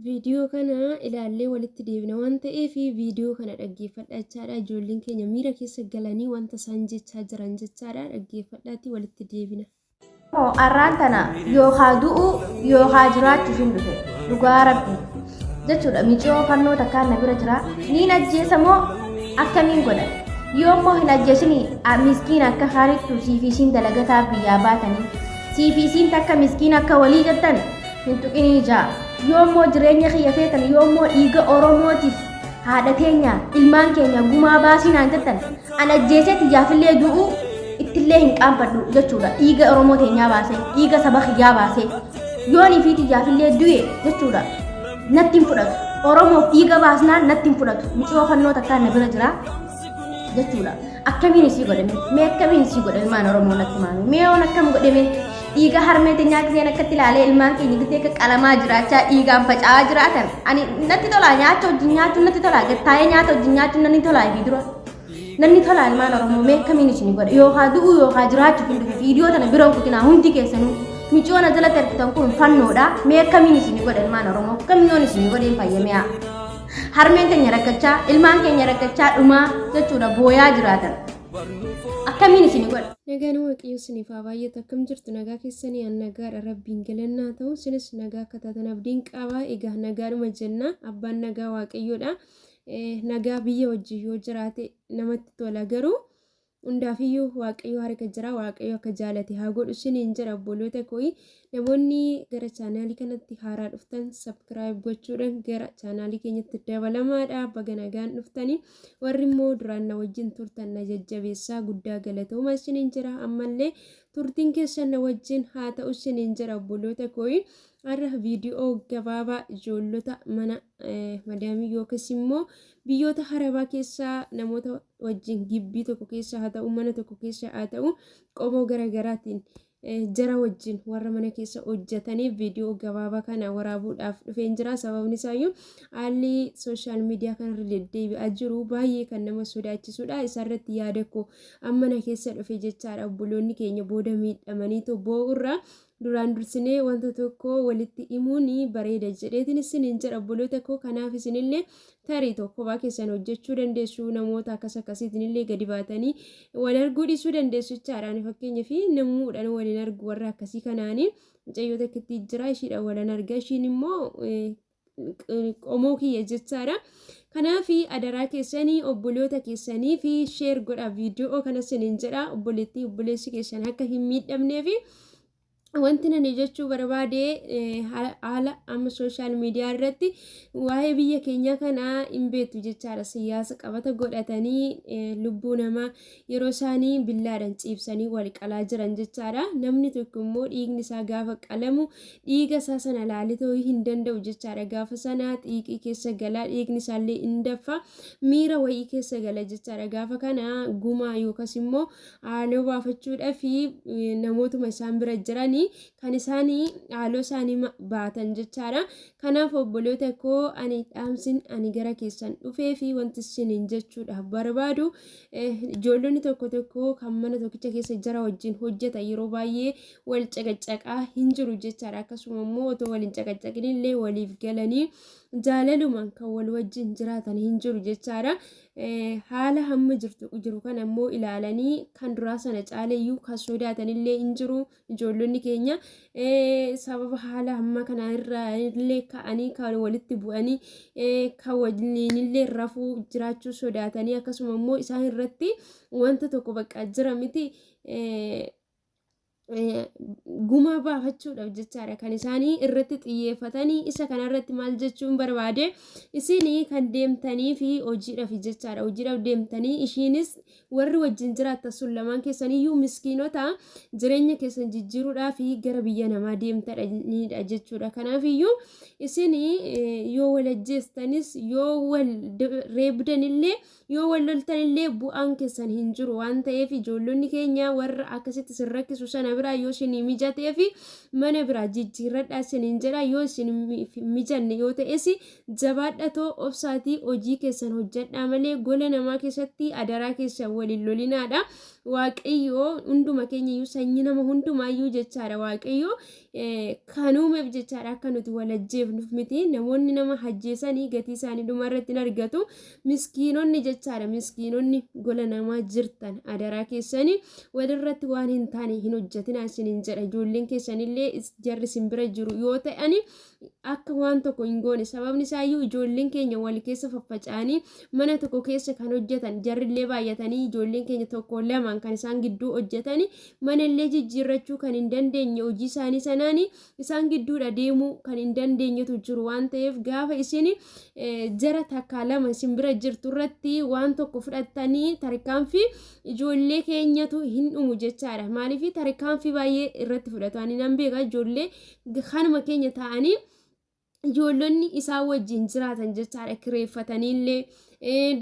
Viidiyoo kana ilaallee walitti deebina waan ta'eef viidiyoo kana dhaggeeffadhachaadha. Ijoolleen keenya miira keessa galanii wanta isaan jechaa jiran jechaadha. Dhaggeeffadhaatti walitti deebina. Arraan tana yookaan du'u yookaan jiraachuu hin dhufe dhugaa rabbi jechuudha. Miicoo fannoo takkaan na bira jira. Niin ajjeesa moo akkamiin godha? Yoommoo hin ajjeesini miskiin akka haaritu siifiisiin dalagataa biyyaa baatanii siifiisiin takka miskiin akka walii jettan hin tuqinii jaa. Yoommoo jireenya kiyya feetan yoommoo dhiiga Oromootiif haadha keenya ilmaan keenya gumaa baasinaan jettan an ajjeesee xiyyaafillee du'u ittillee hin qaanfadhu jechuudha. Dhiiga Oromoo teenyaa baasee dhiiga saba kiyyaa baasee yoonii fi xiyyaafillee du'e jechuudha. Natti hin fudhatu. Oromoof dhiiga baasnaan natti hin fudhatu. Miicoo fannoo takkaan na bira jira jechuudha. Akkamiin isii godhame? Mee akkamiin isii godhame maan Oromoo natti maame? Mee on akkam godhame? Dhiiga harmee teenyaa giseen akkatti ilaalee ilmaan keenya gisee akka qalamaa jiraachaa dhiigaan faca'aa jiraatan ani natti tolaa nyaata wajjin nyaachuun natti tolaa gattaa'ee nyaata wajjin nyaachuun nanni tolaa fi dura nanni tolaa ilmaan Oromoo mee akkamiin isin godha yookaan du'u yookaan jiraachuu hin dhufe viidiyoo tana biroo kutinaa hundi keessanuu miicoona jalatti argitan kun fannoodha mee akkamiin isin godha ilmaan Oromoo akkamiin isin godheen fayyamee harmeen keenya rakkachaa ilmaan keenya rakkachaa dhumaa jechuudha booyaa jiraatan. Akkamiin isin godha? Nagaan waaqayyo isiniif haa baay'atu akkam jirtu nagaa keessanii an nagaadha rabbiin galannaa ta'u isinis nagaa akka taatan abdiin qaba. Egaa nagaadhuma jenna abbaan nagaa waaqayyoodha. Nagaa biyya wajjin yoo jiraate namatti tola garuu hundaafiyyuu waaqayyo harka jira waaqayyo akka jaalate haa godhu isiniin jira obboloota koo. Namoonni gara chaanaalii kanatti haaraa dhuftan subscribe gochuudhaan gara chaanaalii keenyatti dabalamaadha. Baga nagaan dhuftanii warri immoo duraan na wajjin turtan na jajjabeessaa guddaa galatooma isiniin jira. Ammallee turtiin keessan na wajjin haa ta'u isiniin jira obboloota koo. Har'a viidiyoo gabaabaa ijoollota mana madaamii yookiis immoo biyyoota harabaa keessaa namoota wajjin gibbii tokko keessa haa ta'u mana tokko keessa haa ta'u qomoo garaagaraatiin jara wajjin warra mana keessa hojjetaniif viidiyoo gabaabaa kana waraabuudhaaf dhufeen jira. Sababni isaayyuu haalli sooshaal miidiyaa kanarra deddeebi'aa jiru baay'ee kan nama sodaachisudha. Isarratti yaada koo ammana keessa dhufe jechaadha. Obboloonni keenya booda miidhamaniitu boo'urra duraan dursinee wanta tokko walitti himuun bareeda jedheetiin isiniin jedha obboloota koo. Kanaaf isinillee tarii tokko baa keessan hojjechuu dandeessu namoota akkas akkasiitinillee gadi baatanii wal arguu dhiisuu dandeessu jechaadhaan fakkeenyaaf namuudhaan waliin argu warra akkasii kanaanii mucayyoo takkitti jira ishiidhaan walan arga ishiin immoo qomoo kiyya jechaadha. Kanaaf adaraa keessanii obboloota keessanii fi sheer godha viidiyoo kana isiniin jedha obboleessi keessan akka hin miidhamneef. Wanti nani jechuu barbaade haala amma sooshaal miidiyaa irratti waa'ee biyya keenya kanaa hin beektu jechaadha. Siyaasa qabata godhatanii lubbuu namaa yeroo isaanii billaadhaan ciibsanii wal qalaa jiran jechaadha. Namni tokko immoo dhiigni isaa gaafa qalamu dhiiga isaa sana laalitoo hin danda'u jechaadha. Gaafa sana xiiqii keessa galaa dhiigni isaallee hin daffa miira wayii keessa gala jechaadha. Gaafa kana gumaa yookaas immoo haaloo baafachuudhaaf namootuma isaan bira jiranii kan isaanii haaloo isaanii baatan jechaadha. Kanaaf obboloota koo ani dhaamsin ani gara keessan dhufee fi wanti isiniin jechuudhaaf barbaadu ijoollonni tokko tokko kan mana tokkicha keessa jara wajjin hojjetan yeroo baay'ee wal caqacaqaa hin jiru jechaadha. Akkasuma immoo otoo waliin caqacaqinillee waliif galanii jaalalumaan kan wal wajjin jiraatan hin jiru jechaadha. Haala hamma jiru kan ammoo ilaalanii kan duraa sana caaleeyyuu kan sodaatanillee hin jiru ijoollonni keenya. Sababa haala hamma kana irraa illee ka'anii kan walitti bu'anii kan waliinillee rafuu jiraachuu sodaatanii akkasuma immoo isaan irratti wanta tokko bakka jira miti gumaa baafachuudhaaf jechaadha kan isaanii irratti xiyyeeffatanii. Isa kanarratti maal jechuun barbaade isinii kan deemtanii fi hojiidhaaf jechaadha. Hojiidhaaf deemtanii ishiinis warri wajjin jiraattan sun lamaan keessaniyyuu miskiinota jireenya keessan jijjiiruudhaaf gara biyya namaa deemtadha jechuudha. Kanaafiyyuu isinii yoo wal ajjeestanis yoo wal reebdanillee yoo wal loltanillee bu'aan keessan hin jiru waan ta'eef ijoollonni keenya warra akkasitti sin rakkisu sana kana biraa yoo isin mijatee fi mana biraa jijjiirradhaa isiniin jedha. Yoo isin mijanne yoo ta'es jabaadhatoo obsaatii hojii keessan hojjedhaa malee gola namaa keessatti adaraa keessan waliin lolinaadha. Waaqayyoo hunduma keenya iyyuu sanyii nama hundumaayyuu jechaadha. Waaqayyoo kan uumeef jechaadha akka nuti wal ajjeefnuuf miti. Namoonni nama ajjeesanii gatii isaanii dhuma irratti hin argatu. Miskiinonni jechaadha. Miskiinonni gola namaa jirtan adaraa keessanii walirratti waan hin taane hin hojjetinaa isiniin jedha. Ijoolleen keessanillee jarri isin bira jiru yoo ta'ani akka waan tokko hin goone. Sababni isaayyuu ijoolleen keenya wal keessa faffaca'anii mana tokko keessa kan hojjetan jarrillee baay'atanii ijoolleen keenya tokko lamaan kan isaan gidduu hojjetanii manallee jijjiirrachuu kan hin dandeenye hojii isaanii sanaanii isaan gidduudha deemuu kan hin dandeenyetu jiru waan ta'eef gaafa isin jara takka lama isin bira jirtu irratti waan tokko fudhattanii tarkaanfii ijoollee keenyatu hin dhumu jechaadha. Maaliif tarkaanfii baay'ee irratti fudhatanii nan beeka ijoollee kanuma keenya ta'anii ijoollonni isaan wajjin jiraatan jechaadha. Kireeffataniillee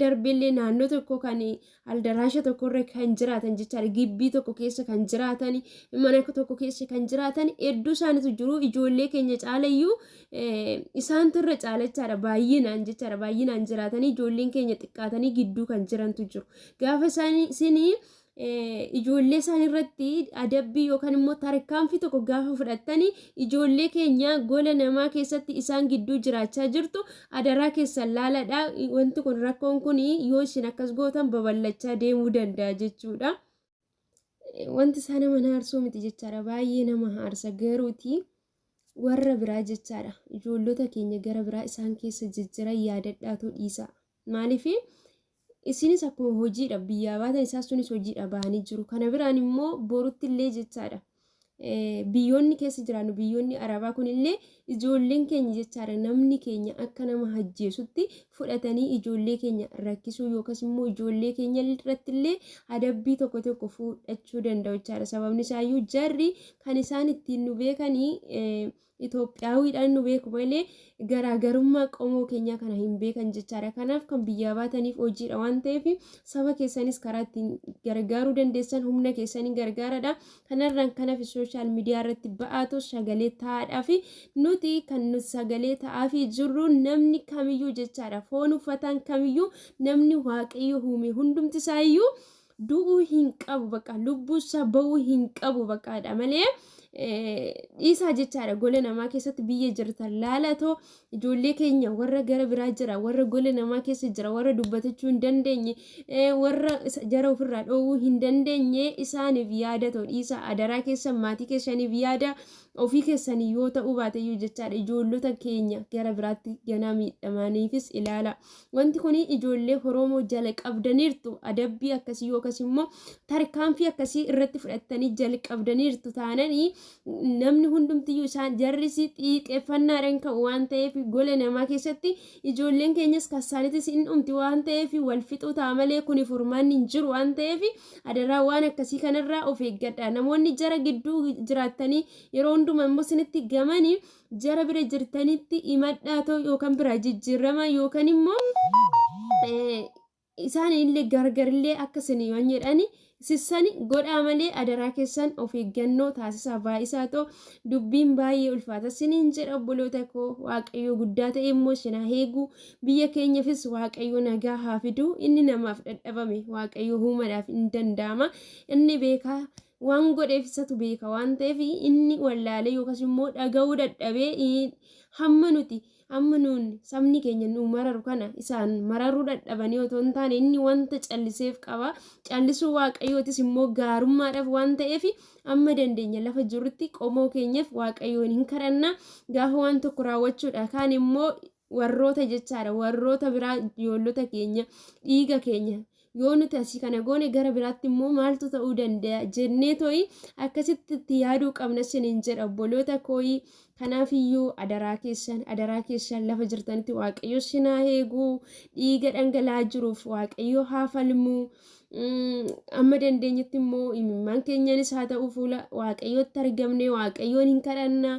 darbeellee naannoo tokko kan aldaraasha tokkorra kan jiraatan jechaadha. Gibbii tokko keessa kan jiraatan mana tokko keessa kan jiraatan hedduu isaanitu jiru. Ijoollee keenya caalayyuu isaan turre caalachaadha baay'inaan jechaadha. Baay'inaan jiraatanii ijoolleen keenya xiqqaatanii gidduu kan jirantu jiru. Gaafa isinii ijoollee isaan irratti adabbii yookaan immoo tarkaanfii tokko gaafa fudhattanii ijoollee keenya gola namaa keessatti isaan gidduu jiraachaa jirtu adaraa keessan laaladha. Wanti kun rakkoon kun yoo isin akkas gootan babal'achaa deemuu danda'a jechuudha. Wanti isaa nama aarsuu miti jechaadha. Baay'ee nama aarsa garuuti warra biraa jechaadha. Ijoollota keenya gara biraa isaan keessa jijjiiran yaadadhaatu dhiisa. Maaliif isinis akkuma hojiidha biyyaa baatan isaas sunis hojiidha bahanii jiru. Kana biraan immoo borutti illee jechaadha. Biyyoonni keessa jiraannu biyyoonni arabaa kunillee ijoolleen keenya jechaadha. Namni keenya akka nama ajjeesutti fudhatanii ijoollee keenya rakkisuu yookaas immoo ijoollee keenya irratti illee adabbii tokko tokko fudhachuu danda'u jechaadha. Sababni isaayyuu jarri kan isaan ittiin nu beekanii Itoophiyaawidhaan nu beeku malee garaagarummaa qomoo keenyaa kana hin beekan jechaadha. Kanaaf kan biyyaa baataniif hojiidha waan ta'eef saba keessanis karaa ittiin gargaaruu dandeessan humna keessanii gargaaradha. Kanarraan kanaaf sooshaal miidiyaa irratti ba'aatu sagalee ta'aadhaa fi nuti kan nuti sagalee ta'aa fi jirru namni kamiyyuu jechaadha. Foon uffataan kamiyyuu namni waaqayyo uume hundumti isaayyuu du'uu hin qabu bakka lubbuusaa ba'uu hin qabu bakkaadha malee. Dhiisaa jechaadha. Gola namaa keessatti biyya jirtan laalatoo ijoollee keenya warra gara biraa jira warra gola namaa keessa jira warra dubbatachuu hin dandeenye warra jara ofirraa dhoowwuu hin dandeenye isaaniif yaadatoo dhiisaa. Adaraa keessan maatii keessaniif yaada ofii keessanii yoo ta'uu baateyyuu jechaadha. Ijoollota keenya gara biraatti ganaa miidhamaniifis ilaala. Wanti kun ijoollee Oromoo jala qabdaniirtu adabbii akkasii yookaas immoo tarkaanfii akkasii irratti fudhattanii jala qabdaniirtu taananii namni hundumtiyyuu isaan jarrisi xiiqeffannaadhaan ka'u waan ta'eef gola namaa keessatti ijoolleen keenyas kasaanitis hin dhumti waan ta'eef wal fixuu ta'a malee kuni furmaanni hin jiru waan ta'eef adaraa waan akkasii kanarraa of eeggadha. Namoonni jara gidduu jiraattanii yeroo hundumaa immoo isinitti gamanii jara bira jirtanitti himadhaatoo yookaan biraa jijjiirama yookaan immoo isaan illee gargarillee akkasanii waan jedhani sissani godhaa malee adaraa keessan of eeggannoo taasisaa baay'isaa ta'u dubbiin baay'ee ulfaata siniin jedha obboloota koo. Waaqayyo guddaa ta'e immoo sinaa eegu biyya keenyaafis waaqayyo nagaa haa fidu. Inni namaaf dadhabame waaqayyo uumadhaaf hin danda'ama. Inni beekaa waan godheef isatu beeka waan ta'eef inni wallaalee yookaas immoo dhaga'uu dadhabee hamma nuti amma nuun sabni keenya nu mararu kana isaan mararuu dadhabanii otoo hin taane inni wanta calliseef qaba. Callisuu waaqayyootis immoo gaarummaadhaaf waan ta'eef amma dandeenya lafa jirutti qomoo keenyaaf waaqayyoon hin kadhanna. Gaafa waan tokko raawwachuudha kaan immoo warroota jechaadha warroota biraa ijoollota keenya dhiiga keenya yoo nuti asii kana goone gara biraatti immoo maaltu ta'uu danda'a jennee to'i akkasitti yaaduu qabna siniin jedha obboloota kooyi. Kanaafiyyuu adaraa keessan lafa jirtanitti waaqayyo sinaa eeguu dhiiga dhangala'aa jiruuf waaqayyo haa falmu. amma dandeenyetti immoo imimmaan keenyanis haa ta'u fuula waaqayyootti argamne waaqayyoon hin kadhanna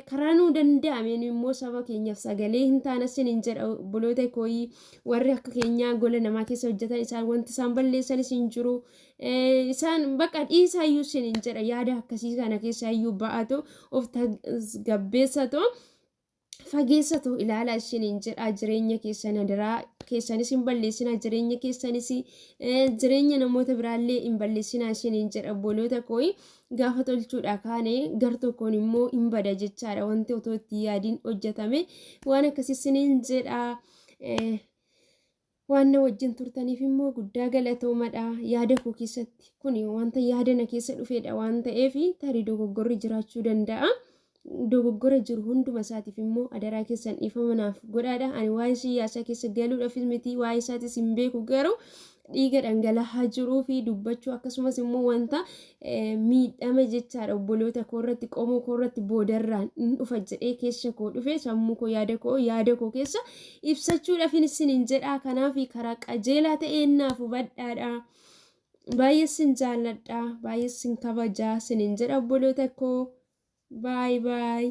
karaa nuu danda'ameen immoo saba keenyaaf sagalee hin taana sinin jedha obboloota kooyii warri akka keenyaa gola namaa keessa hojjetan isaan wanti isaan balleessanis hin jiru isaan bakka dhiisaayyuu sinin jedha yaada akkasii kana keessaayyuu ba'ato of gabbeessato fageessato ilaala ishiniin jedha jireenya keessan adaraa keessanis hin balleessina jireenya keessanis jireenya namoota biraallee hin balleessina ishiniin jedha obboloota kooyi gaafa tolchuudha kaane gar tokkoon immoo hin bada jechaadha wanti otoo itti yaadiin hojjetame waan akkasii isiniin jedha waan na wajjin turtaniif immoo guddaa galatoomadha yaada koo keessatti kun wanta yaada na keessa dhufeedha waan ta'eef tarii dogoggorri jiraachuu danda'a. Dogoggora jiru hunduma isaatiif immoo adaraa keessan dhiifamanaaf godhaadha ani waa'ee siyaasaa keessa galuudhaafis miti waa'ee isaatis hin beeku garuu dhiiga dhangala'aa jiruu fi dubbachuu akkasumas immoo wanta miidhama jechaadha obboloota koorratti qomoo koorratti boodarraan hin dhufa jedhee keessa koo dhufe sammuu koo yaada koo keessa ibsachuudhaafin isiniin jedhaa kanaaf karaa qajeelaa ta'een naaf hubadhaadha baay'ee sin jaalladha baay'ee sin kabajaa isiniin jedha obboloota koo. Bye bye.